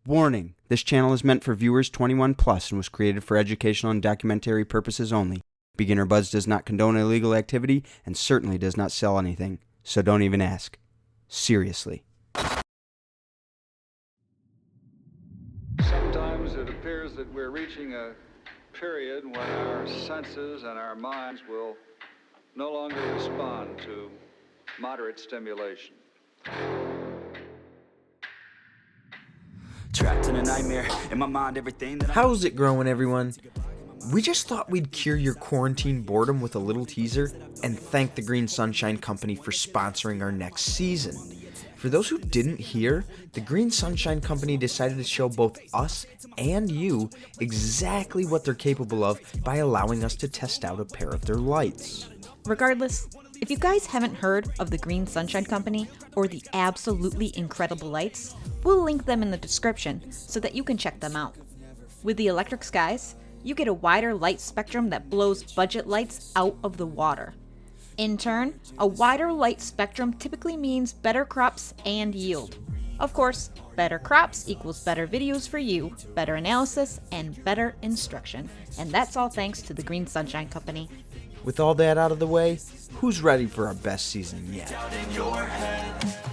Warning! This channel is meant for viewers 21 plus and was created for educational and documentary purposes only. BeginnerBUDZ does not condone illegal activity and certainly does not sell anything, so don't even ask. Seriously. Sometimes it appears that we're reaching a period when our senses and our minds will no longer respond to moderate stimulation. Trapped in a nightmare, in my mind everything that How's it growing, everyone? We just thought we'd cure your quarantine boredom with a little teaser and thank the Green Sunshine Company for sponsoring our next season. For those who didn't hear, the Green Sunshine Company decided to show both us and you exactly what they're capable of by allowing us to test out a pair of their lights. Regardless, if you guys haven't heard of the Green Sunshine Company or the absolutely incredible lights, we'll link them in the description so that you can check them out. With the electric skies, you get a wider light spectrum that blows budget lights out of the water. In turn, a wider light spectrum typically means better crops and yield. Of course, better crops equals better videos for you, better analysis, and better instruction. And that's all thanks to the Green Sunshine Company. With all that out of the way, who's ready for our best season yet? doubt in your head.